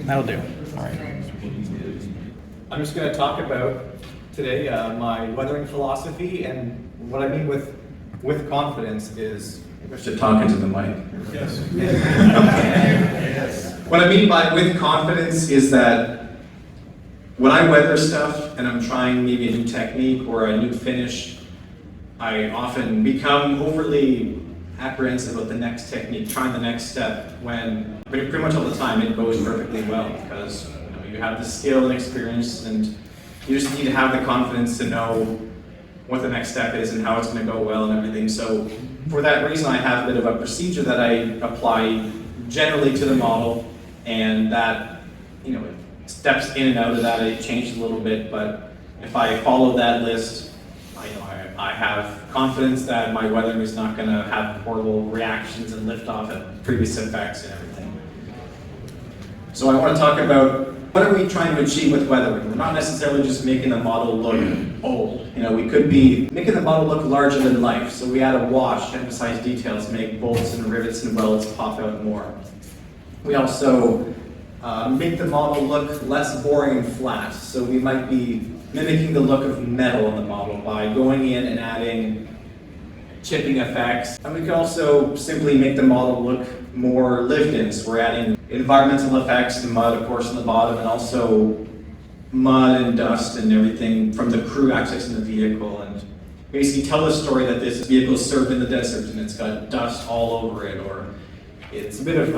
That'll do. All right. I'm just going to talk about today my weathering philosophy, and what I mean with confidence is, I should talk into the mic. Yes. What I mean by with confidence is that when I weather stuff and I'm trying maybe a new technique or a new finish, I often become overly apprehensive of the next technique, trying the next step, when pretty much all the time it goes perfectly well, because you have the skill and experience, and you just need to have the confidence to know what the next step is and how it's going to go well and everything. So for that reason, I have a bit of a procedure that I apply generally to the model, and that, steps in and out of that, it changes a little bit, but if I follow that list, I have confidence that my weathering is not going to have horrible reactions and lift off at previous effects and everything. So I want to talk about, what are we trying to achieve with weathering? We're not necessarily just making the model look old. We could be making the model look larger than life. So we add a wash to emphasize details, make bolts and rivets and welds pop out more. We also make the model look less boring and flat. So we might be mimicking the look of metal in the model by going in and adding chipping effects. And we can also simply make the model look more lived in. So we're adding environmental effects, the mud, of course, on the bottom, and also mud and dust and everything from the crew accessing the vehicle, and basically tell the story that this vehicle is served in the desert and it's got dust all over it, or it's a bit of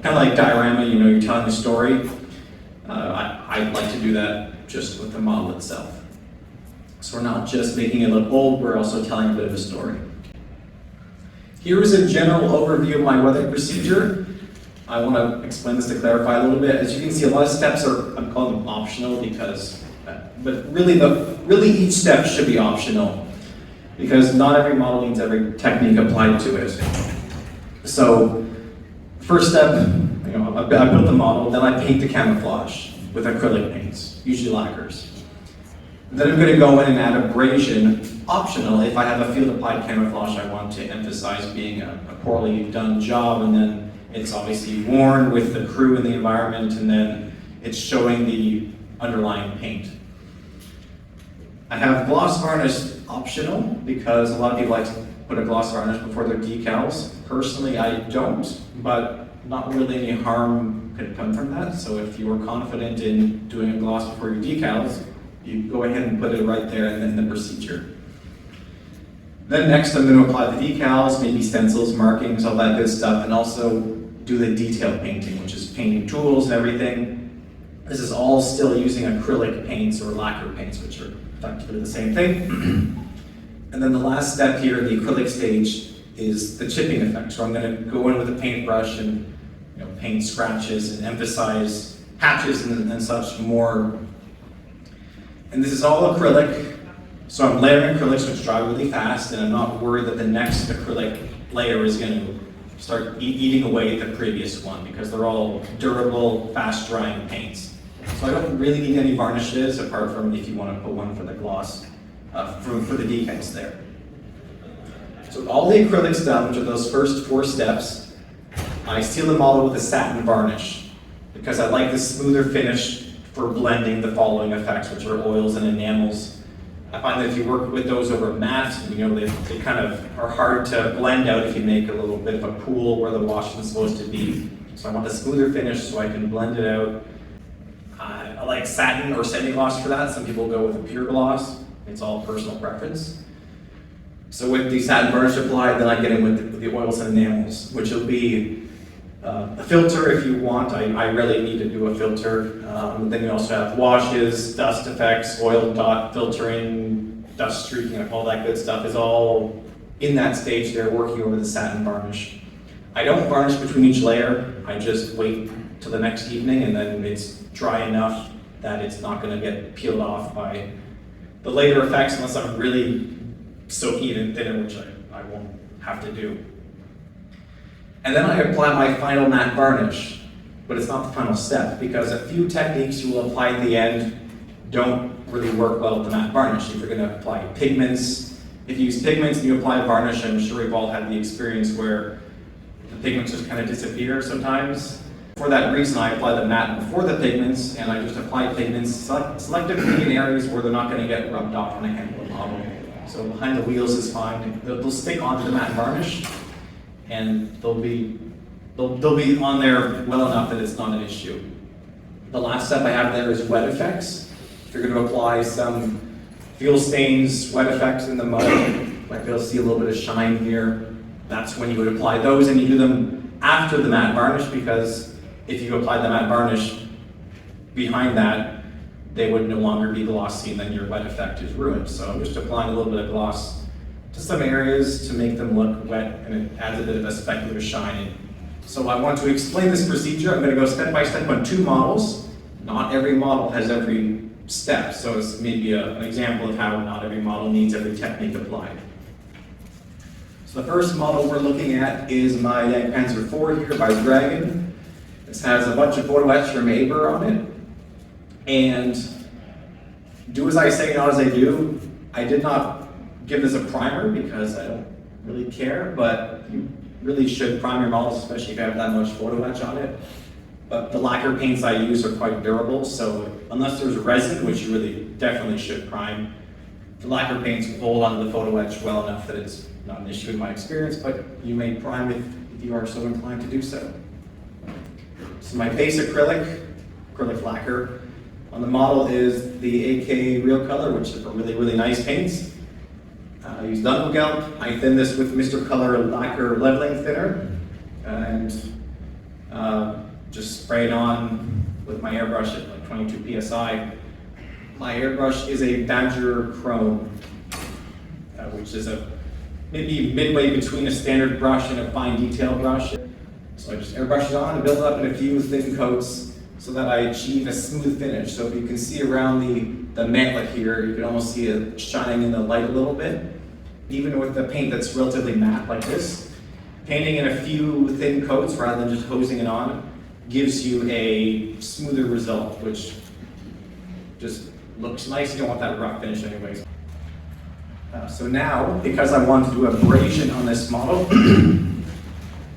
kind of like diorama, you're telling a story. I like to do that just with the model itself. So we're not just making it look old, we're also telling a bit of a story. Here is a general overview of my weathering procedure. I want to explain this to clarify a little bit. As you can see, a lot of steps I'm calling them optional because, but really each step should be optional, because not every model needs every technique applied to it. So, first step, I built the model, then I paint the camouflage with acrylic paints, usually lacquers. Then I'm going to go in and add abrasion, optional if I have a field applied camouflage I want to emphasize being a poorly done job, and then it's obviously worn with the crew and the environment, and then it's showing the underlying paint. I have gloss varnish optional because a lot of people like to put a gloss varnish before their decals. Personally, I don't, but not really any harm could come from that. So if you are confident in doing a gloss before your decals, you go ahead and put it right there and then the procedure. Then next I'm going to apply the decals, maybe stencils, markings, all that good stuff, and also do the detail painting, which is painting tools and everything. This is all still using acrylic paints or lacquer paints, which are effectively the same thing. And then the last step here, the acrylic stage, is the chipping effect. So I'm going to go in with a paintbrush and paint scratches and emphasize patches and such more. And this is all acrylic. So I'm layering acrylics, which dry really fast, and I'm not worried that the next acrylic layer is going to start eating away at the previous one, because they're all durable, fast drying paints. So I don't really need any varnishes, apart from if you want to put one for the gloss, for the decals there. So all the acrylics done, which are those first 4 steps, I seal the model with a satin varnish, because I like the smoother finish for blending the following effects, which are oils and enamels. I find that if you work with those over matte, they kind of are hard to blend out if you make a little bit of a pool where the wash is supposed to be. So I want a smoother finish so I can blend it out. I like satin or semi-gloss for that. Some people go with a pure gloss. It's all personal preference. So with the satin varnish applied, then I get in with the oils and enamels, which will be a filter if you want. I really need to do a filter. Then you also have washes, dust effects, oil dot filtering, dust streaking, all that good stuff is all in that stage there, working over the satin varnish. I don't varnish between each layer. I just wait till the next evening, and then it's dry enough that it's not going to get peeled off by the later effects unless I'm really soaking it in thinner, which I won't have to do. And then I apply my final matte varnish, but it's not the final step, because a few techniques you will apply at the end don't really work well with the matte varnish. If you're going to apply pigments, if you use pigments and you apply varnish, I'm sure we've all had the experience where the pigments just kind of disappear sometimes. For that reason, I apply the matte before the pigments, and I just apply pigments selectively in areas where they're not going to get rubbed off on a handle model. So behind the wheels is fine. They'll stick onto the matte varnish, and they'll be on there well enough that it's not an issue. The last step I have there is wet effects. If you're going to apply some fuel stains, wet effects in the mud, like you'll see a little bit of shine here, that's when you would apply those, and you do them after the matte varnish, because if you apply the matte varnish behind that, they would no longer be glossy, and then your wet effect is ruined. So I'm just applying a little bit of gloss to some areas to make them look wet, and it adds a bit of a specular shine. So I want to explain this procedure. I'm going to go step by step on 2 models. Not every model has every step, so it's maybe an example of how not every model needs every technique applied. So the first model we're looking at is my Panzer 4 here by Dragon. This has a bunch of photo etch from Aber on it. And do as I say, not as I do. I did not give this a primer because I don't really care, but you really should prime your models, especially if you have that much photo etch on it. But the lacquer paints I use are quite durable, so unless there's resin, which you really definitely should prime, the lacquer paints will hold onto the photo etch well enough that it's not an issue in my experience, but you may prime if you are so inclined to do so. So my base acrylic lacquer on the model is the AK Real Color, which is a really nice paint. I use Dunkel Gelb. I thin this with Mr. Color Lacquer Leveling Thinner, and just spray it on with my airbrush at like 22 psi. My airbrush is a Badger Chrome, which is maybe midway between a standard brush and a fine detail brush. So I just airbrush it on and build it up in a few thin coats so that I achieve a smooth finish. So if you can see around the mantlet here, you can almost see it shining in the light a little bit. Even with the paint that's relatively matte like this, painting in a few thin coats rather than just hosing it on gives you a smoother result, which just looks nice. You don't want that rough finish anyways. So now, because I want to do abrasion on this model,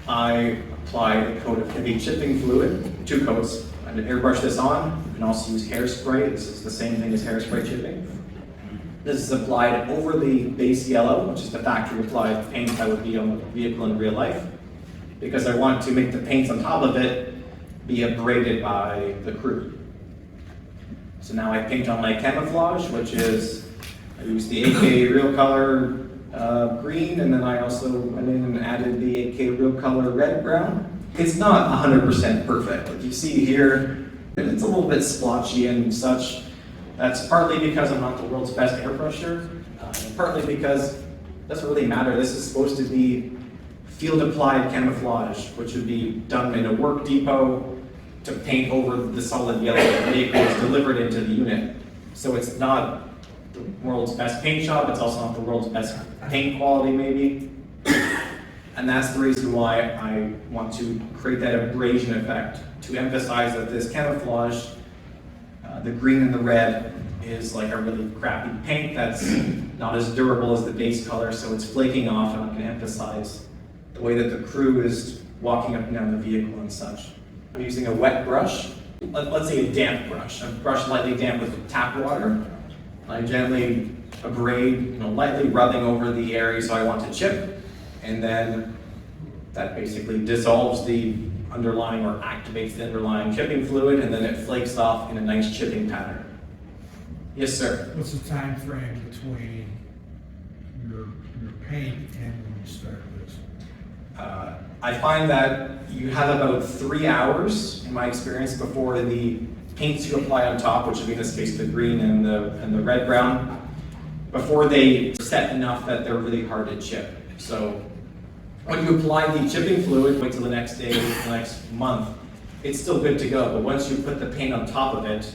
I apply a coat of heavy chipping fluid, 2 coats. I'm going to airbrush this on. You can also use hairspray. This is the same thing as hairspray chipping. This is applied over the base yellow, which is the factory applied paint that would be on the vehicle in real life, because I want to make the paints on top of it be abraded by the crew. So now I paint on my Camouflage, which is, I use the AK Real Color green, and then I also went in and added the AK Real Color red brown. It's not 100% perfect. Like you see here, it's a little bit splotchy and such. That's partly because I'm not the world's best airbrusher, and partly because it doesn't really matter. This is supposed to be field applied camouflage, which would be done in a work depot to paint over the solid yellow that the vehicle is delivered into the unit. So it's not the world's best paint job, it's also not the world's best paint quality maybe. And that's the reason why I want to create that abrasion effect, to emphasize that this camouflage, the green and the red, is like a really crappy paint that's not as durable as the base color, so it's flaking off, and I can emphasize the way that the crew is walking up and down the vehicle and such. I'm using a wet brush, let's say a damp brush, a brush lightly damp with tap water. I gently abrade, lightly rubbing over the areas I want to chip, and then that basically dissolves the underlying or activates the underlying chipping fluid, and then it flakes off in a nice chipping pattern. Yes, sir? What's the time frame between your paint and when you start this? I find that you have about 3 hours, in my experience, before the paints you apply on top, which would be in this case the green and the red brown, before they set enough that they're really hard to chip. So when you apply the chipping fluid, wait till the next day, the next month, it's still good to go. But once you put the paint on top of it,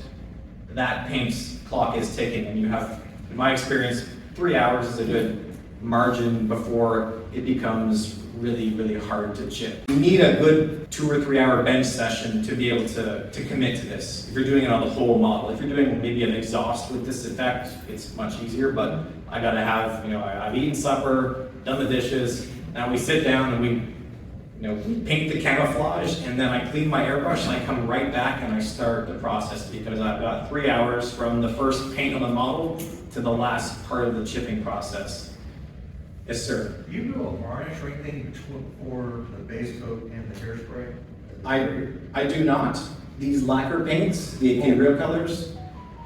that paint's clock is ticking, and you have, in my experience, 3 hours is a good margin before it becomes really hard to chip. You need a good 2 or 3 hour bench session to be able to commit to this. If you're doing it on the whole model, if you're doing maybe an exhaust with this effect, it's much easier, but I gotta have, I've eaten supper, done the dishes, now we sit down and we paint the camouflage, and then I clean my airbrush and I come right back and I start the process because I've got 3 hours from the first paint on the model to the last part of the chipping process. Yes, sir. Do you do a varnish or anything for the base coat and the hairspray? I do not. These lacquer paints, the AK Real Colors,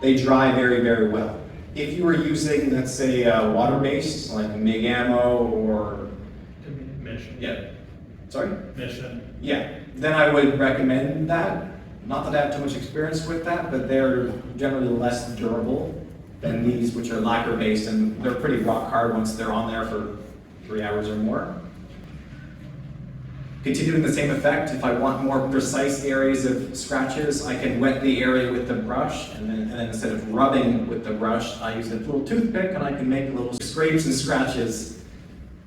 they dry very, very well. If you were using, let's say, water-based, like MIG ammo or... Mission. Yeah. Sorry? Mission. Yeah. Then I would recommend that. Not that I have too much experience with that, but they're generally less durable than these, which are lacquer-based, and they're pretty rock hard once they're on there for 3 hours or more. Continuing the same effect, if I want more precise areas of scratches, I can wet the area with the brush, and then instead of rubbing with the brush, I use a little toothpick and I can make little scrapes and scratches,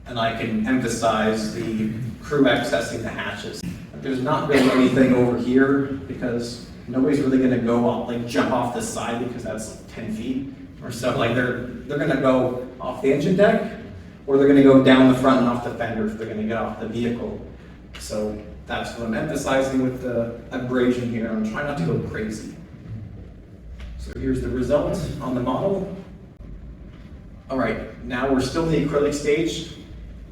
and I can emphasize the crew accessing the hatches. There's not really anything over here because nobody's really gonna go off, like jump off the side because that's like 10 feet or so. Like they're gonna go off the engine deck, or they're gonna go down the front and off the fender if they're gonna get off the vehicle. So that's what I'm emphasizing with the abrasion here. I'm trying not to go crazy. So here's the result on the model. All right, now we're still in the acrylic stage.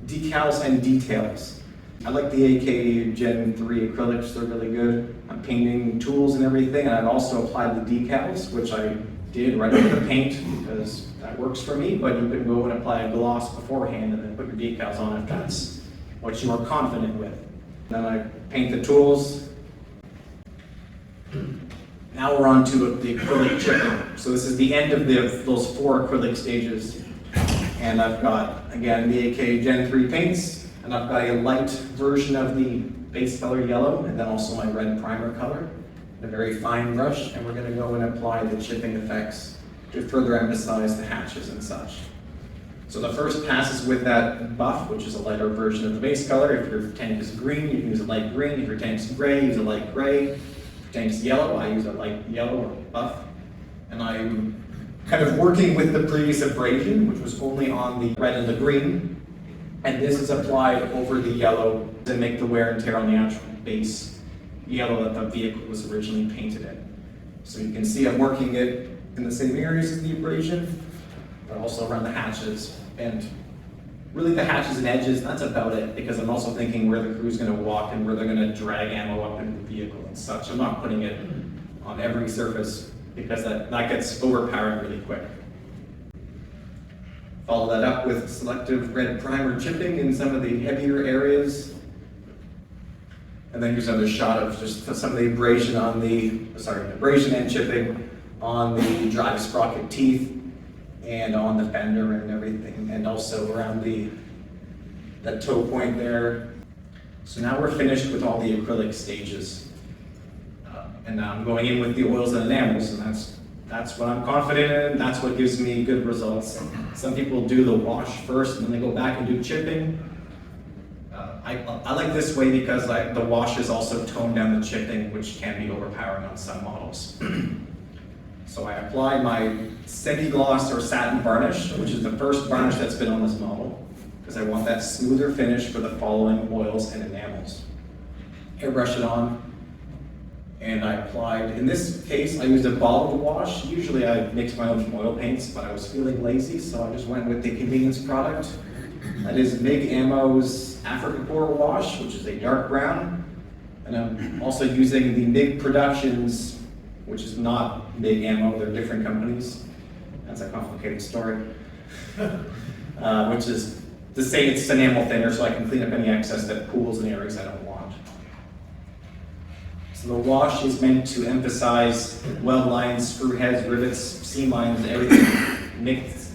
Decals and details. I like the AK Gen 3 acrylics, they're really good. I'm painting tools and everything, and I've also applied the decals, which I did right over the paint because that works for me, but you can go and apply a gloss beforehand and then put your decals on if that's what you are confident with. Then I paint the tools. Now we're on to the acrylic chipping. So this is the end of those 4 acrylic stages. And I've got, again, the AK Gen 3 paints, and I've got a light version of the base color yellow, and then also my red primer color, and a very fine brush, and we're gonna go and apply the chipping effects to further emphasize the hatches and such. So the first pass is with that buff, which is a lighter version of the base color. If your tank is green, you can use a light green. If your tank is gray, use a light gray. If your tank is yellow, I use a light yellow or buff. And I'm kind of working with the previous abrasion, which was only on the red and the green. And this is applied over the yellow to make the wear and tear on the actual base yellow that the vehicle was originally painted in. So you can see I'm working it in the same areas as the abrasion, but also around the hatches. And really the hatches and edges, that's about it, because I'm also thinking where the crew's gonna walk and where they're gonna drag ammo up into the vehicle and such. I'm not putting it on every surface because that gets overpowered really quick. Follow that up with selective red primer chipping in some of the heavier areas. And then here's another shot of just some of the abrasion on abrasion and chipping on the drive sprocket teeth and on the fender and everything, and also around that toe point there. So now we're finished with all the acrylic stages. And now I'm going in with the oils and enamels, and that's what I'm confident in, that's what gives me good results. Some people do the wash first and then they go back and do chipping. I like this way because the wash is also toned down the chipping, which can be overpowering on some models. So I apply my semi-gloss or satin varnish, which is the first varnish that's been on this model, because I want that smoother finish for the following oils and enamels. Airbrush it on, and I applied, in this case, I used a bottled wash. Usually I mix my own oil paints, but I was feeling lazy, so I just went with the convenience product. That is MIG Ammo's Africa Core Wash, which is a dark brown. And I'm also using the MIG Productions, which is not MIG Ammo, they're different companies. That's a complicated story. Which is to say it's enamel thinner so I can clean up any excess that pools in areas I don't want. So the wash is meant to emphasize weld lines, screw heads, rivets, seam lines, everything.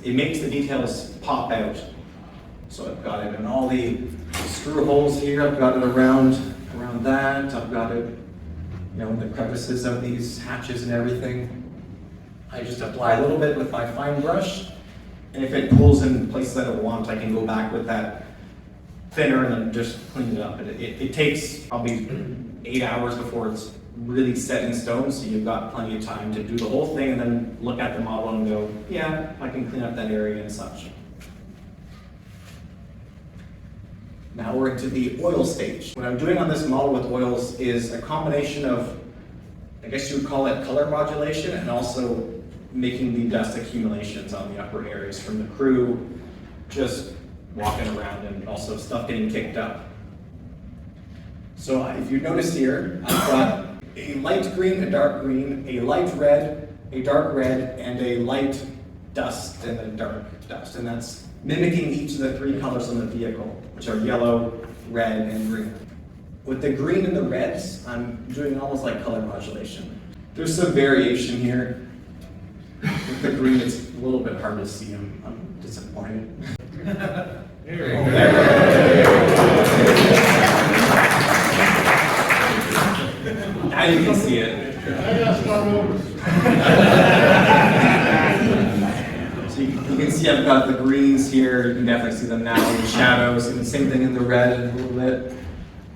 It makes the details pop out. So I've got it in all the screw holes here, I've got it around that, I've got it in the crevices of these hatches and everything. I just apply a little bit with my fine brush, and if it pulls in places I don't want, I can go back with that thinner and then just clean it up. It takes probably 8 hours before it's really set in stone, so you've got plenty of time to do the whole thing and then look at the model and go, yeah, I can clean up that area and such. Now we're into the oil stage. What I'm doing on this model with oils is a combination of, I guess you would call it color modulation, and also making the dust accumulations on the upper areas from the crew just walking around, and also stuff getting kicked up. So if you notice here, I've got a light green, a dark green, a light red, a dark red, and a light dust and a dark dust. And that's mimicking each of the three colors on the vehicle, which are yellow, red, and green. With the green and the reds, I'm doing almost like color modulation. There's some variation here. With the green, it's a little bit hard to see. I'm disappointed. Now you can see it. So you can see I've got the greens here. You can definitely see them now in the shadows, and the same thing in the red a little bit.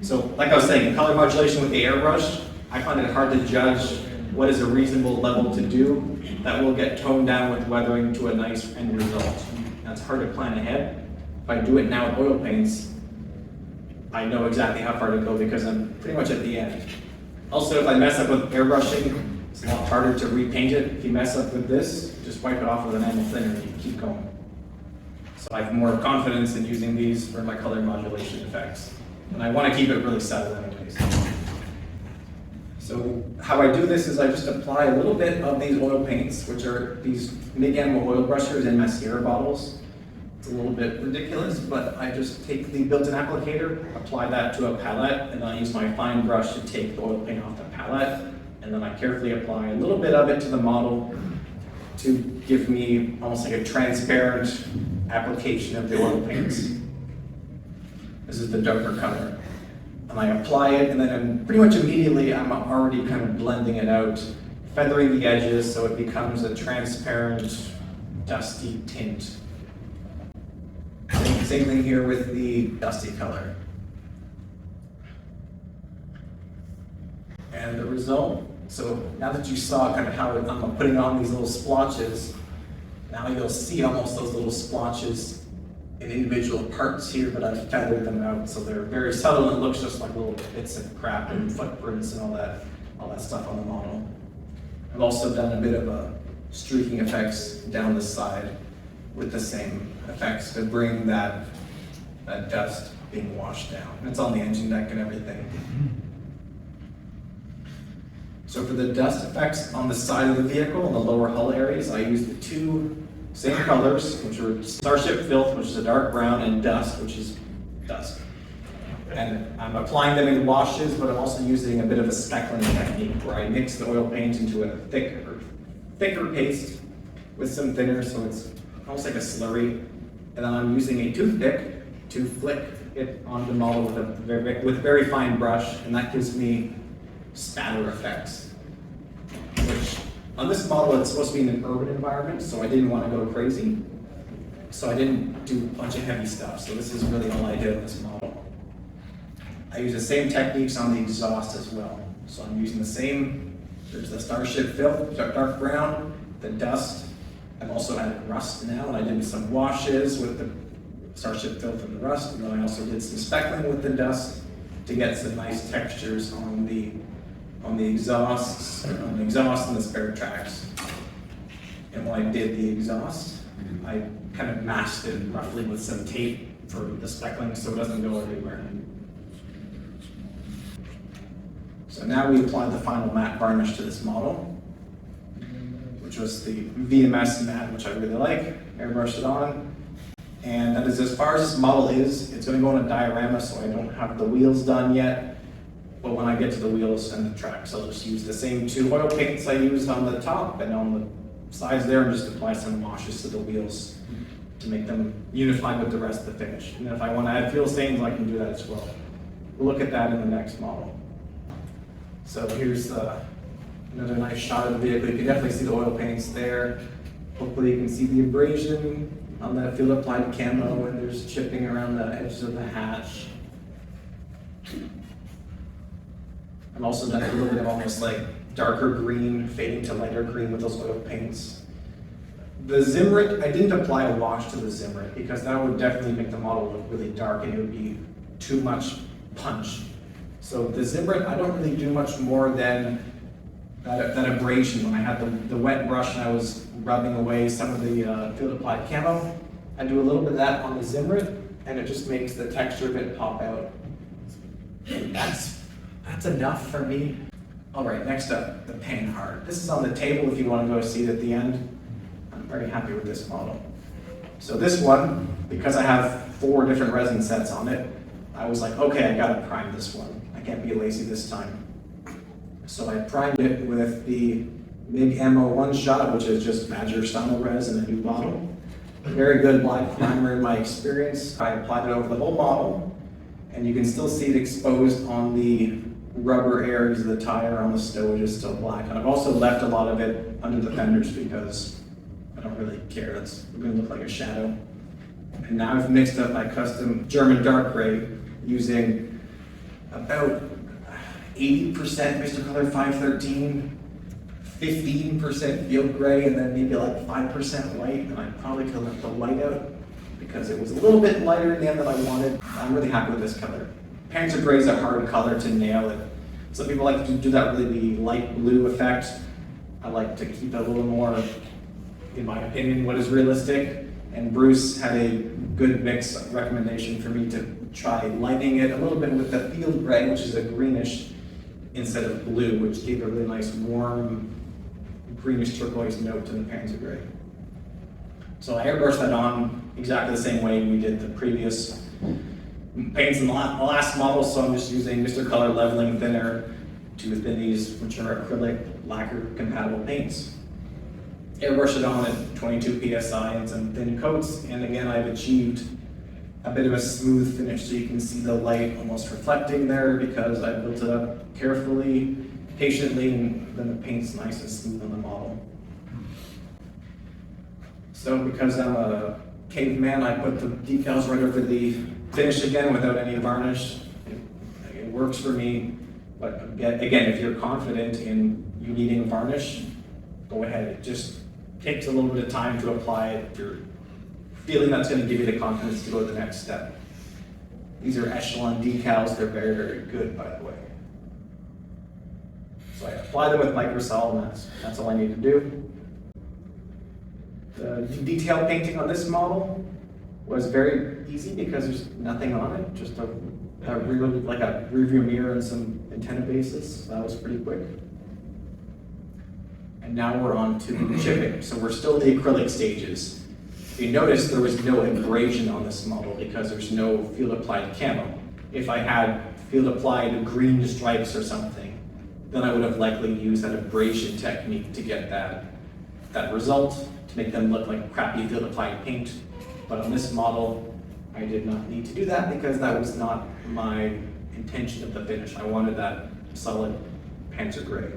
So like I was saying, color modulation with the airbrush, I find it hard to judge what is a reasonable level to do that will get toned down with weathering to a nice end result. Now it's hard to plan ahead. If I do it now with oil paints, I know exactly how far to go because I'm pretty much at the end. Also, if I mess up with airbrushing, it's a lot harder to repaint it. If you mess up with this, just wipe it off with an enamel thinner and you keep going. So I have more confidence in using these for my color modulation effects. And I want to keep it really subtle anyways. So how I do this is I just apply a little bit of these oil paints, which are these mid-gamma oil brushers in mascara bottles. It's a little bit ridiculous, but I just take the built-in applicator, apply that to a palette, and then I use my fine brush to take the oil paint off the palette, and then I carefully apply a little bit of it to the model to give me almost like a transparent application of the oil paints. This is the darker color. And I apply it, and then pretty much immediately I'm already kind of blending it out, feathering the edges so it becomes a transparent, dusty tint. Same thing here with the dusty color. And the result, so now that you saw kind of how I'm putting on these little splotches, now you'll see almost those little splotches in individual parts here, but I've feathered them out so they're very subtle and it looks just like little bits of crap and footprints and all that stuff on the model. I've also done a bit of a streaking effects down the side with the same effects to bring that dust being washed down. It's on the engine deck and everything. So for the dust effects on the side of the vehicle, in the lower hull areas, I use the two same colors, which are Starship Filth, which is a dark brown, and Dust, which is dust. And I'm applying them in washes, but I'm also using a bit of a speckling technique where I mix the oil paint into a thicker paste with some thinner, so it's almost like a slurry. And then I'm using a toothpick to flick it on the model with a very fine brush, and that gives me spatter effects. Which on this model, it's supposed to be in an urban environment, so I didn't want to go crazy. So I didn't do a bunch of heavy stuff. So this is really all I did on this model. I use the same techniques on the exhaust as well. So I'm using the same, there's the Starship Filth, dark brown, the dust. I've also added rust now, and I did some washes with the Starship Filth and the rust, and then I also did some speckling with the dust to get some nice textures on the exhausts, and the spare tracks. And when I did the exhaust, I kind of masked it roughly with some tape for the speckling so it doesn't go everywhere. So now we applied the final matte varnish to this model, which was the VMS matte, which I really like. Airbrushed it on. And that is as far as this model is. It's going to go in a diorama, so I don't have the wheels done yet. But when I get to the wheels and the tracks, I'll just use the same two oil paints I used on the top and on the sides there, and just apply some washes to the wheels to make them unify with the rest of the finish. And if I want to add fuel stains, I can do that as well. We'll look at that in the next model. So here's another nice shot of the vehicle. You can definitely see the oil paints there. Hopefully you can see the abrasion on that field applied camo, and there's chipping around the edges of the hatch. I've also done a little bit of almost like darker green, fading to lighter green with those oil paints. The Zimbrick, I didn't apply a wash to the Zimbrick because that would definitely make the model look really dark, and it would be too much punch. So the Zimbrick, I don't really do much more than that abrasion. When I had the wet brush and I was rubbing away some of the field applied camo, I do a little bit of that on the Zimbrick, and it just makes the texture of it pop out. And that's enough for me. All right, next up, the Pan Hard. This is on the table if you want to go see it at the end. I'm very happy with this model. So this one, because I have 4 different resin sets on it, I was like, okay, I gotta prime this one. I can't be lazy this time. So I primed it with the Big Ammo One Shot, which is just Badger Style Res in a new bottle. Very good black primer in my experience. I applied it over the whole model, and you can still see it exposed on the rubber areas of the tire on the stowage is still black. And I've also left a lot of it under the fenders because I don't really care. It's going to look like a shadow. And now I've mixed up my custom German dark gray using about 80% Mr. Color 513, 15% field gray, and then maybe like 5% white. And I probably could have left the white out because it was a little bit lighter in the end than I wanted. I'm really happy with this color. Panzer gray is a hard color to nail it. Some people like to do that really light blue effect. I like to keep it a little more, in my opinion, what is realistic. And Bruce had a good mix recommendation for me to try lighting it a little bit with the field gray, which is a greenish instead of blue, which gave a really nice warm greenish turquoise note to the Panzer gray. So I airbrushed that on exactly the same way we did the previous paints in the last model, so I'm just using Mr. Color leveling thinner to thin these, which are acrylic lacquer compatible paints. Airbrush it on at 22 psi and some thin coats, and again I've achieved a bit of a smooth finish so you can see the light almost reflecting there because I built it up carefully, patiently, and then the paint's nice and smooth on the model. So because I'm a caveman, I put the decals right over the finish again without any varnish. It works for me, but again, if you're confident in you needing varnish, go ahead. It just takes a little bit of time to apply it if you're feeling that's going to give you the confidence to go to the next step. These are Echelon decals. They're very, very good, by the way. So I apply them with microsol, and that's all I need to do. The detail painting on this model was very easy because there's nothing on it, just like a rearview mirror and some antenna bases. So that was pretty quick. And now we're on to the chipping. So we're still in the acrylic stages. If you notice, there was no abrasion on this model because there's no field applied camo. If I had field applied green stripes or something, then I would have likely used that abrasion technique to get that result, to make them look like crappy field applied paint. But on this model, I did not need to do that because that was not my intention of the finish. I wanted that solid Panzer gray.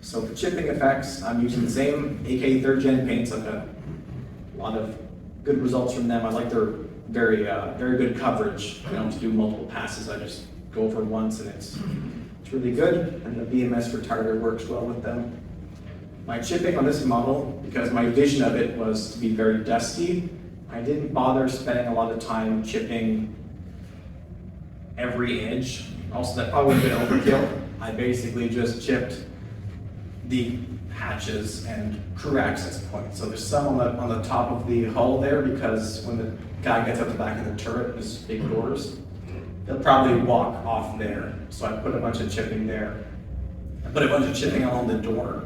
So for chipping effects, I'm using the same AK 3rd Gen paints. I've got a lot of good results from them. I like their very good coverage. I don't have to do multiple passes. I just go over once and it's really good. And the BMS retarder works well with them. My chipping on this model, because my vision of it was to be very dusty, I didn't bother spending a lot of time chipping every edge. Also, that probably would have been overkill. I basically just chipped the hatches and crew access points. So there's some on the top of the hull there because when the guy gets out the back of the turret, there's big doors, they'll probably walk off there. So I put a bunch of chipping there. I put a bunch of chipping along the door.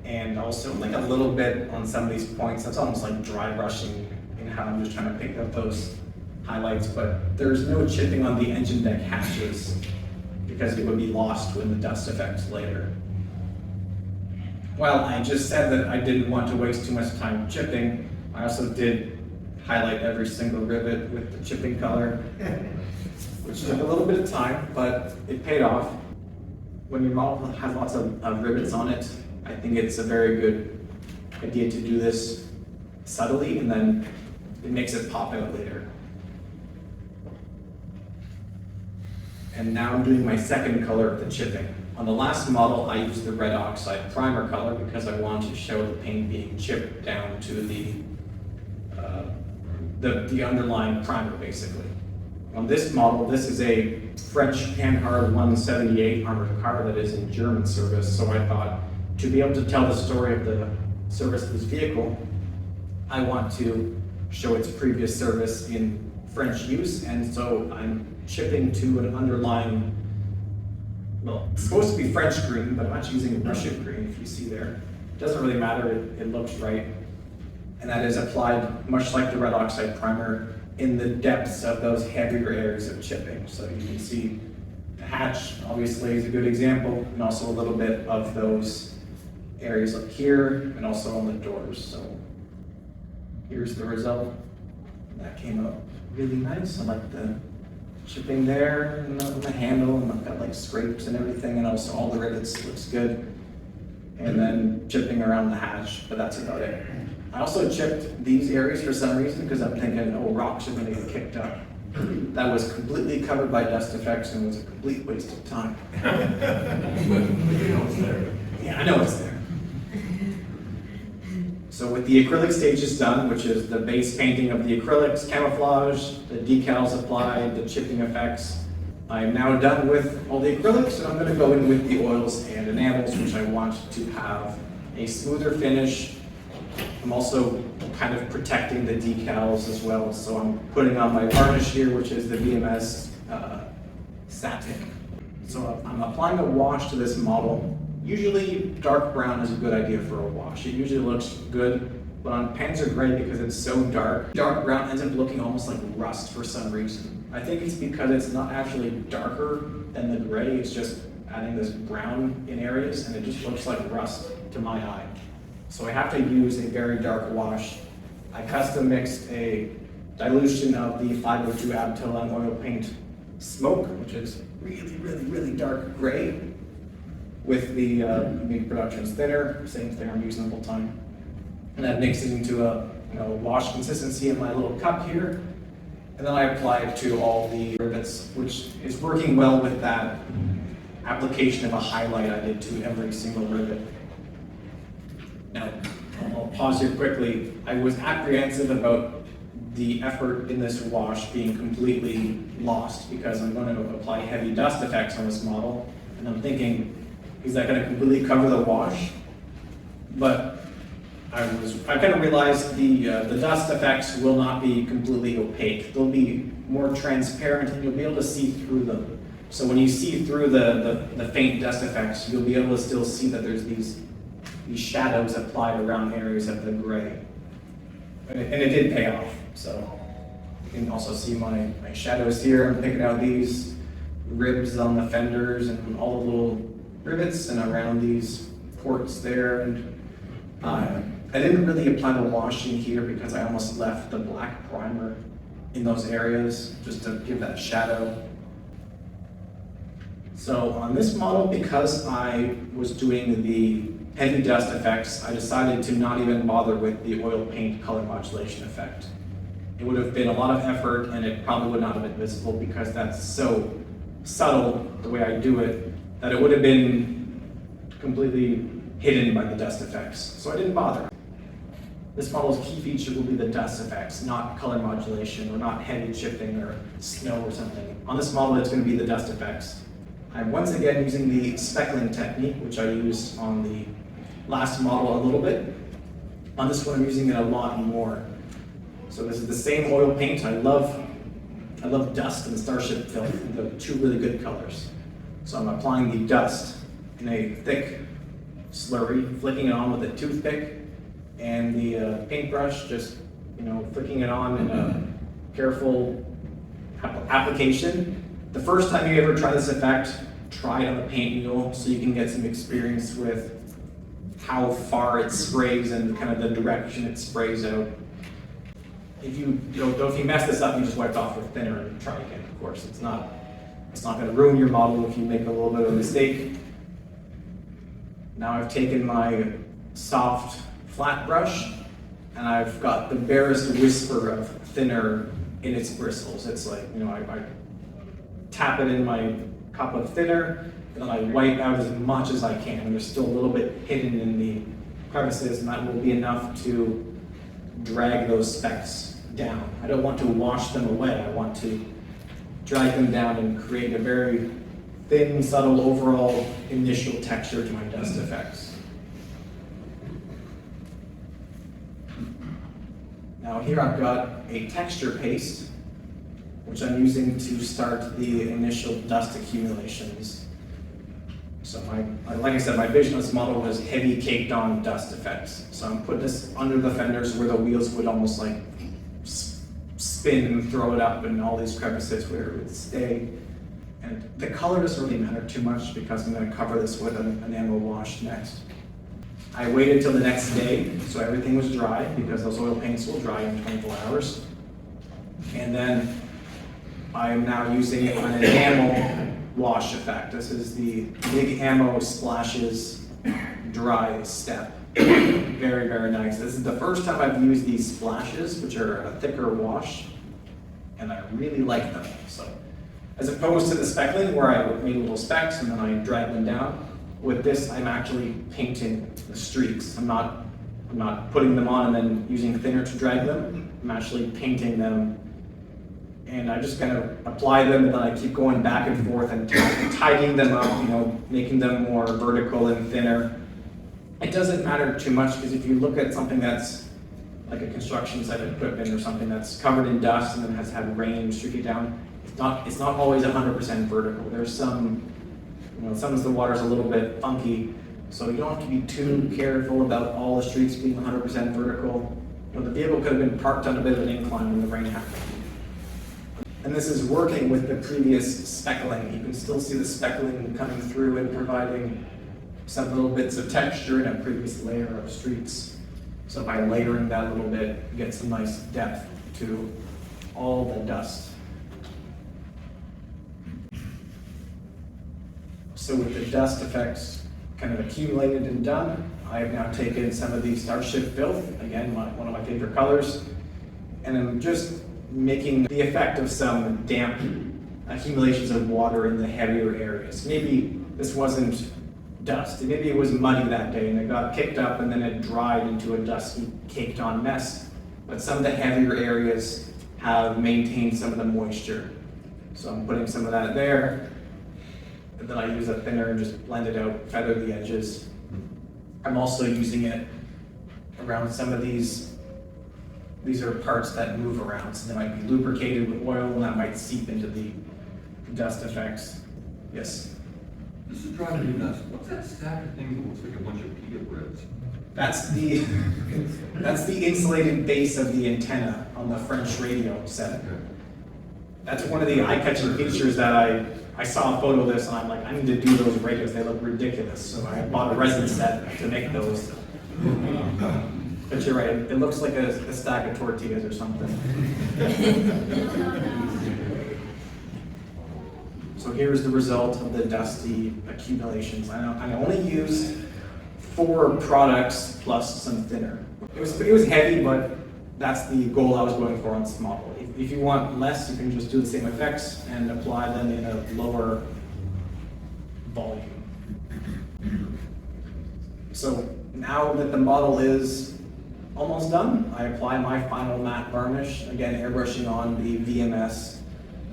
And also like a little bit on some of these points. That's almost like dry brushing in how I'm just trying to pick up those highlights, but there's no chipping on the engine deck hatches because it would be lost when the dust affects later. Well, I just said that I didn't want to waste too much time chipping. I also did highlight every single rivet with the chipping color, which took a little bit of time, but it paid off. When your model has lots of rivets on it, I think it's a very good idea to do this subtly, and then it makes it pop out later. And now I'm doing my second color of the chipping. On the last model, I used the red Oxide Primer color because I wanted to show the paint being chipped down to the underlying primer, basically. On this model, this is a French Panhard 178 armored car that is in German service, so I thought to be able to tell the story of the service of this vehicle, I want to show its previous service in French use, and so I'm chipping to an underlying, well, it's supposed to be French green, but I'm actually using Russian green, if you see there. It doesn't really matter, it looks right. And that is applied, much like the red oxide primer, in the depths of those heavier areas of chipping. So you can see the hatch, obviously, is a good example, and also a little bit of those areas up here, and also on the doors. So here's the result. That came out really nice. I like the chipping there, and the handle, and I've got like scrapes and everything, and also all the rivets, looks good. And then chipping around the hatch, but that's about it. I also chipped these areas for some reason because I'm thinking, oh, rocks are gonna get kicked up. That was completely covered by dust effects and was a complete waste of time. Yeah, I know it's there. So with the acrylic stages done, which is the base painting of the acrylics, camouflage, the decals applied, the chipping effects, I am now done with all the acrylics, and I'm gonna go in with the oils and enamels, which I want to have a smoother finish. I'm also kind of protecting the decals as well, so I'm putting on my varnish here, which is the VMS satin. So I'm applying a wash to this model. Usually dark brown is a good idea for a wash. It usually looks good, but on Panzer gray, because it's so dark brown ends up looking almost like rust for some reason. I think it's because it's not actually darker than the gray, it's just adding this brown in areas, and it just looks like rust to my eye. So I have to use a very dark wash. I custom mixed a dilution of the 502 Abtel oil paint smoke, which is really dark gray, with the Mead Productions thinner, same thing I'm using the whole time. And that mixes into a wash consistency in my little cup here. And then I apply it to all the rivets, which is working well with that application of a highlight I did to every single rivet. Now, I'll pause here quickly. I was apprehensive about the effort in this wash being completely lost because I'm going to apply heavy dust effects on this model. And I'm thinking, is that going to completely cover the wash? But I kind of realized the dust effects will not be completely opaque. They'll be more transparent and you'll be able to see through them. So when you see through the faint dust effects, you'll be able to still see that there's these shadows applied around areas of the gray. And it did pay off. So you can also see my shadows here. I'm picking out these ribs on the fenders and all the little rivets and around these ports there. And I didn't really apply the wash in here because I almost left the black primer in those areas just to give that shadow. So on this model, because I was doing the heavy dust effects, I decided to not even bother with the oil paint color modulation effect. It would have been a lot of effort and it probably would not have been visible because that's so subtle the way I do it that it would have been completely hidden by the dust effects. So I didn't bother. This model's key feature will be the dust effects, not color modulation or not heavy chipping or snow or something. On this model, it's going to be the dust effects. I'm once again using the speckling technique, which I used on the last model a little bit. On this one, I'm using it a lot more. So this is the same oil paint. I love dust and Starship filth. They're two really good colors. So I'm applying the dust in a thick slurry, flicking it on with a toothpick, and the paintbrush just, flicking it on in a careful application. The first time you ever try this effect, try it on a paint mule so you can get some experience with how far it sprays and kind of the direction it sprays out. If you mess this up, you just wipe it off with thinner and try again. Of course, it's not going to ruin your model if you make a little bit of a mistake. Now I've taken my soft flat brush and I've got the barest whisper of thinner in its bristles. It's like, I tap it in my cup of thinner and then I wipe out as much as I can. And there's still a little bit hidden in the crevices, and that will be enough to drag those specks down. I don't want to wash them away. I want to drag them down and create a very thin, subtle overall initial texture to my dust effects. Now here I've got a texture paste, which I'm using to start the initial dust accumulations. So like I said, my vision of this model was heavy caked on dust effects. So I'm putting this under the fenders where the wheels would almost like spin and throw it up and all these crevices where it would stay. And the color doesn't really matter too much because I'm going to cover this with an enamel wash next. I waited till the next day so everything was dry because those oil paints will dry in 24 hours. And then I am now using an enamel wash effect. This is the big ammo splashes dry step. Very, very nice. This is the first time I've used these splashes, which are a thicker wash, and I really like them. So, as opposed to the speckling where I made little specks and then I drag them down, with this I'm actually painting the streaks. I'm not putting them on and then using thinner to drag them. I'm actually painting them, and I just kind of apply them and then I keep going back and forth and tidying them up, making them more vertical and thinner. It doesn't matter too much because if you look at something that's like a construction site equipment or something that's covered in dust and then has had rain streak it down, it's not always 100% vertical. There's some, sometimes the water's a little bit funky, so you don't have to be too careful about all the streaks being 100% vertical. The vehicle could have been parked on a bit of an incline when the rain happened. And this is working with the previous speckling. You can still see the speckling coming through and providing some little bits of texture in a previous layer of streaks. So by layering that a little bit, you get some nice depth to all the dust. So with the dust effects kind of accumulated and done, I have now taken some of the Starship Filth, again, one of my favorite colors, and I'm just making the effect of some damp accumulations of water in the heavier areas. Maybe this wasn't dust, maybe it was muddy that day and it got kicked up and then it dried into a dusty, caked on mess. But some of the heavier areas have maintained some of the moisture. So I'm putting some of that there. And then I use a thinner and just blend it out, feather the edges. I'm also using it around some of these are parts that move around, so they might be lubricated with oil and that might seep into the dust effects. Yes? This is driving me nuts. What's that stack of things that looks like a bunch of pita breads? That's the insulated base of the antenna on the French radio set. Okay. That's one of the eye-catching features that I saw a photo of this and I'm like, I need to do those radios, they look ridiculous. So I bought a resin set to make those. But you're right, it looks like a stack of tortillas or something. So here's the result of the dusty accumulations. I only used 4 products plus some thinner. It was heavy, but that's the goal I was going for on this model. If you want less, you can just do the same effects and apply them in a lower volume. So now that the model is almost done, I apply my final matte varnish. Again, airbrushing on the VMS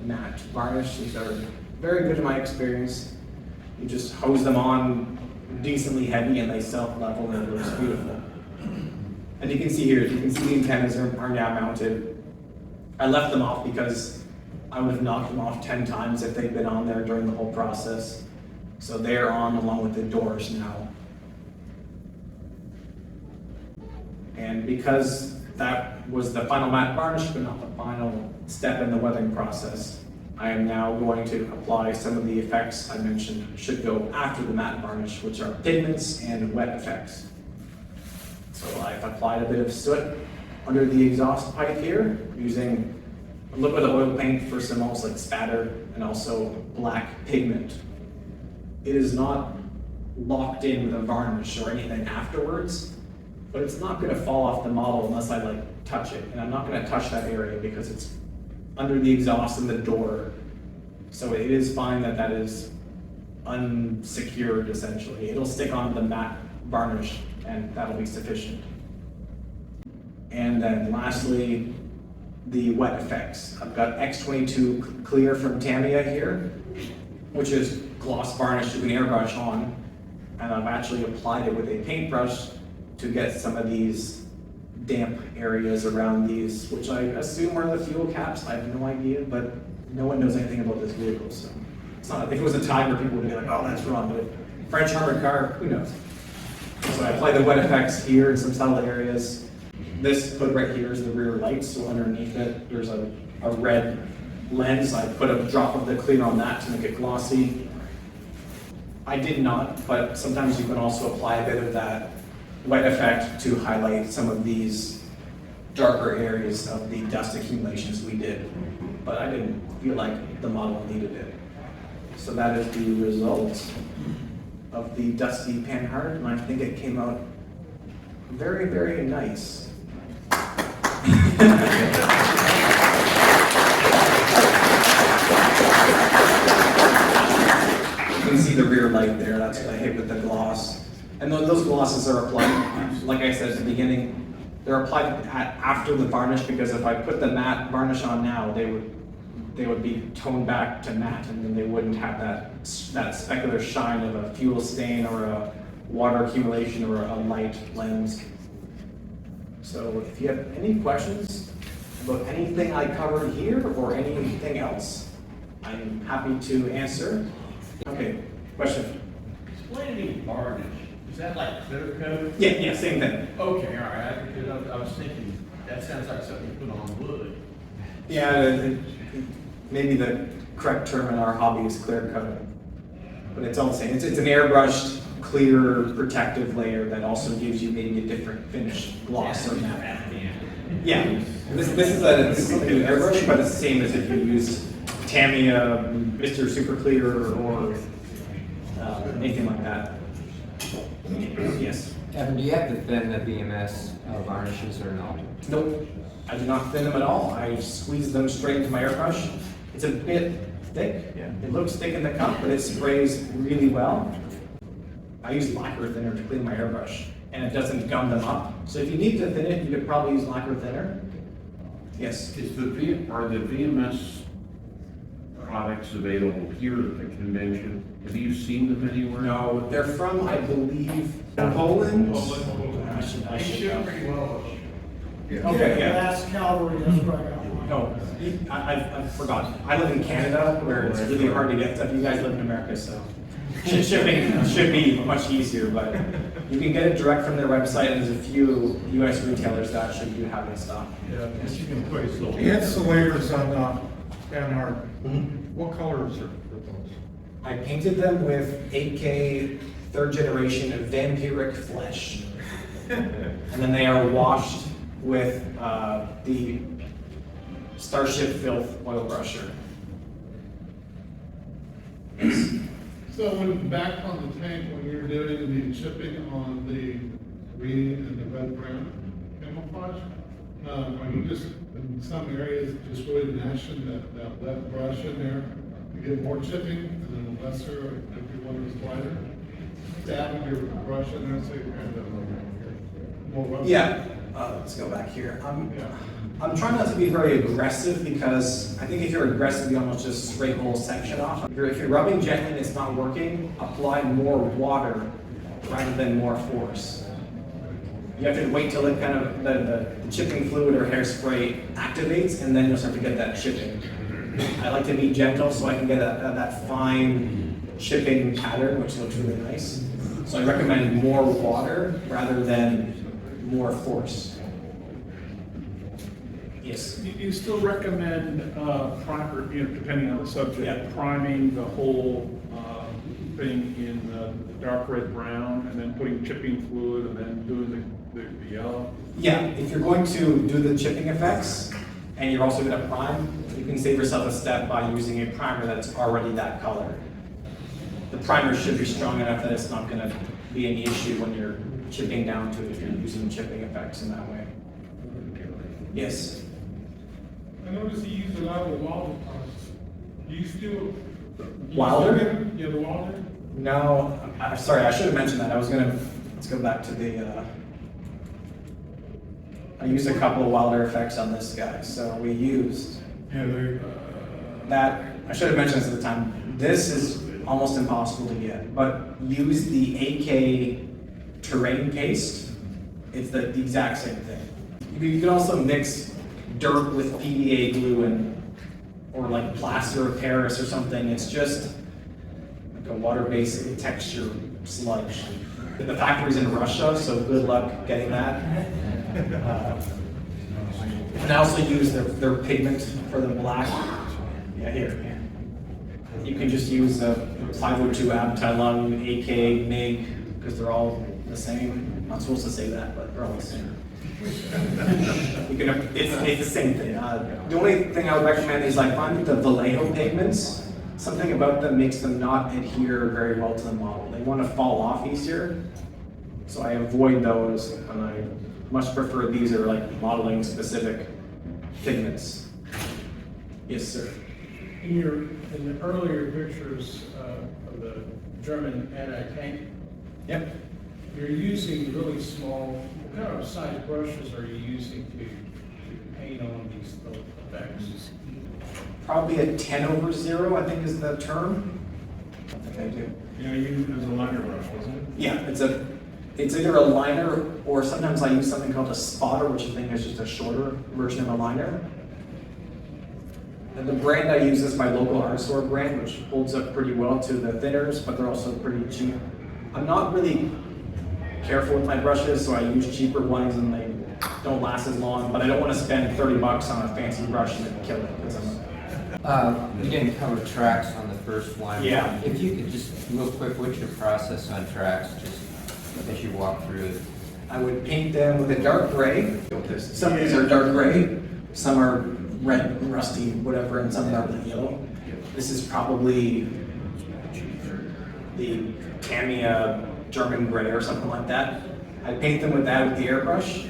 matte varnish. These are very good in my experience. You just hose them on decently heavy and they self-level and it looks beautiful. And you can see here, you can see the antennas are now mounted. I left them off because I would have knocked them off 10 times if they'd been on there during the whole process. So they're on along with the doors now. And because that was the final matte varnish, but not the final step in the weathering process, I am now going to apply some of the effects I mentioned should go after the matte varnish, which are pigments and wet effects. So I've applied a bit of soot under the exhaust pipe here, using a little bit of oil paint for some almost like spatter, and also black pigment. It is not locked in with a varnish or anything afterwards, but it's not going to fall off the model unless I touch it. And I'm not going to touch that area because it's under the exhaust and the door. So it is fine that is unsecured essentially. It'll stick on the matte varnish and that'll be sufficient. And then lastly, the wet effects. I've got X22 clear from Tamiya here, which is gloss varnish you can airbrush on, and I've actually applied it with a paintbrush to get some of these damp areas around these, which I assume are the fuel caps. I have no idea, but no one knows anything about this vehicle, so it's not. If it was a Tiger, people would be like, "Oh, that's wrong." But French armored car, who knows? So I applied the wet effects here in some subtle areas. This hood right here is the rear light, so underneath it, there's a red lens. I put a drop of the clear on that to make it glossy. I did not, but sometimes you can also apply a bit of that wet effect to highlight some of these darker areas of the dust accumulations we did. But I didn't feel like the model needed it. So that is the result of the dusty panhard, and I think it came out very, very nice. You can see the rear light there, that's what I hit with the gloss. And those glosses are applied, like I said at the beginning, they're applied after the varnish, because if I put the matte varnish on now, they would be toned back to matte, and then they wouldn't have that specular shine of a fuel stain or a water accumulation or a light lens. So if you have any questions about anything I covered here or anything else, I'm happy to answer. Okay, question? Explaining varnish, is that like clear coat? Yeah, same thing. Okay, all right, because I was thinking, that sounds like something you put on wood. Yeah, maybe the correct term in our hobby is clear coat, but it's all the same. It's an airbrushed, clear, protective layer that also gives you maybe a different finish, gloss or matte. Yeah, this is something you airbrush, but it's the same as if you use Tamiya, Mr. Super Clear, or anything like that. Yes. Evan, do you have to thin the VMS varnishes or no? Nope, I do not thin them at all. I squeeze them straight into my airbrush. It's a bit thick. Yeah. It looks thick in the cup, but it sprays really well. I use lacquer thinner to clean my airbrush, and it doesn't gum them up. So if you need to thin it, you could probably use lacquer thinner. Yes. Are the VMS products available here at the convention? Have you seen them anywhere? No, they're from, I believe, Poland. I should know. Okay, yeah. Last Calvary, that's where I got mine. No, I forgot. I live in Canada, where it's really hard to get stuff. You guys live in America, so shipping should be much easier, but you can get it direct from their website, and there's a few US retailers that actually do have it in stock. Yeah, because you can put it so. The insulators on panhard, Mhm. what colors are those? I painted them with 8K 3rd generation of vampiric flesh. And then they are washed with the Starship Filth oil brusher. So when back on the tank, when you're doing the chipping on the green and the red brown camouflage, are you just, in some areas, just really mashing that wet brush in there to get more chipping, and then lesser, if you want it lighter? Dabbing your brush in there, so you kind of more rough. Yeah, let's go back here. I'm trying not to be very aggressive, because I think if you're aggressive, you almost just scrape the whole section off. If you're rubbing gently and it's not working, apply more water rather than more force. You have to wait till it kind of, the chipping fluid or hairspray activates, and then you'll start to get that chipping. I like to be gentle so I can get that fine chipping pattern, which looks really nice. So I recommend more water rather than more force. Yes. You still recommend primer, depending on the subject, Yeah. priming the whole thing in the dark red brown, and then putting chipping fluid, and then doing the yellow? Yeah, if you're going to do the chipping effects, and you're also going to prime, you can save yourself a step by using a primer that's already that color. The primer should be strong enough that it's not going to be any issue when you're chipping down to it, if you're using chipping effects in that way. Yes. I noticed you use a lot of Wilder products. Do you still? Wilder? Yeah, the Wilder? No, I'm sorry, I should have mentioned that. Let's go back to the, I used a couple of Wilder effects on this guy, so we used that. I should have mentioned this at the time. This is almost impossible to get, but use the AK terrain paste. It's the exact same thing. You can also mix dirt with PVA glue or like plaster of Paris or something. It's just like a water-based texture sludge. The factory's in Russia, so good luck getting that. And I also use their pigment for the black. Yeah, here. You can just use 502 Abteilung, AK, MIG, because they're all the same. I'm not supposed to say that, but they're all the same. It's the same thing. The only thing I would recommend is like find the Vallejo pigments. Something about them makes them not adhere very well to the model. They want to fall off easier, so I avoid those, and I much prefer these are like modeling specific pigments. Yes, sir. In the earlier pictures of the German anti-tank, Yep. you're using really small, what kind of size brushes are you using to paint on these effects? Probably a 10/0, I think is the term. I don't think I do. Yeah, you used it as a liner brush, wasn't it? Yeah, it's either a liner or sometimes I use something called a spotter, which I think is just a shorter version of a liner. And the brand I use is my local art store brand, which holds up pretty well to the thinners, but they're also pretty cheap. I'm not really careful with my brushes, so I use cheaper ones and they don't last as long, but I don't want to spend 30 bucks on a fancy brush and then kill it, because You didn't cover tracks on the first one. Yeah. If you could just, real quick, what's your process on tracks, just as you walk through it? I would paint them with a dark gray. Some of these are dark gray, some are red, rusty, whatever, and some are yellow. This is probably the Tamiya German gray or something like that. I paint them with that with the airbrush.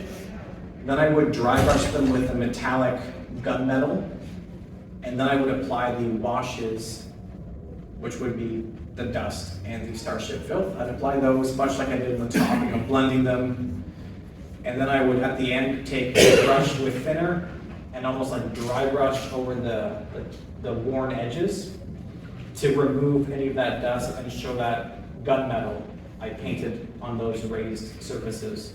Then I would dry brush them with a metallic gunmetal. And then I would apply the washes, which would be the dust and the Starship filth. I'd apply those much like I did on the top, blending them. And then I would, at the end, take a brush with thinner and almost like dry brush over the worn edges to remove any of that dust and show that gunmetal I painted on those raised surfaces.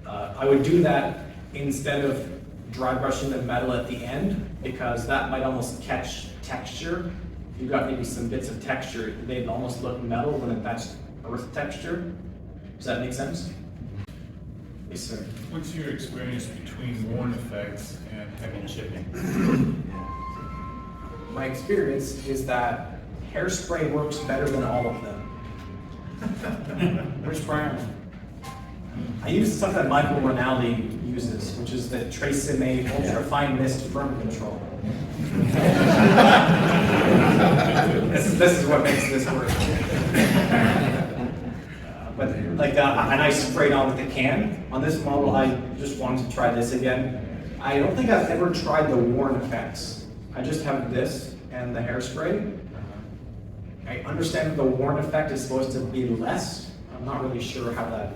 I would do that instead of dry brushing the metal at the end, because that might almost catch texture. If you've got maybe some bits of texture, they'd almost look metal when that's earth texture. Does that make sense? Yes, sir. What's your experience between worn effects and heavy chipping? My experience is that Hairspray works better than all of them. Which brand? I use stuff that Michael Rinaldi uses, which is the Tresemme Ultra Fine Mist Firm Control. This is what makes this work. But like, and I sprayed on with the can. On this model, I just wanted to try this again. I don't think I've ever tried the worn effects. I just have this and the Hairspray. I understand that the worn effect is supposed to be less. I'm not really sure how that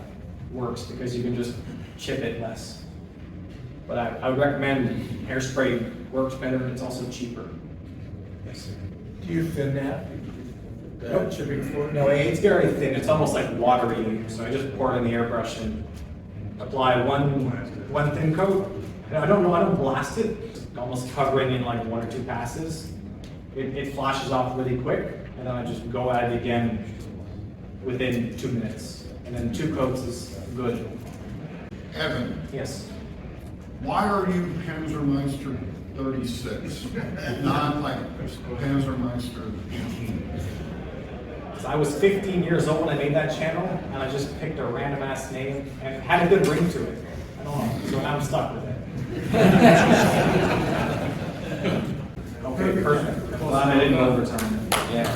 works because you can just chip it less. But I would recommend Hairspray. Works better and it's also cheaper. Yes. Do you thin that? Nope. Chipping fluid? No, it's very thin. It's almost like watery. So I just pour it in the airbrush and apply one thin coat. And I don't blast it. Almost covering in like 1 or 2 passes. It flashes off really quick, and then I just go at it again within 2 minutes. And then 2 coats is good. Evan, Yes. why are you Panzermeister 36, not like Panzermeister 18? So I was 15 years old when I made that channel, and I just picked a random ass name, and it had a good ring to it. I don't know, so I'm stuck with it. Okay, perfect. Glad I didn't go overtime. Yeah.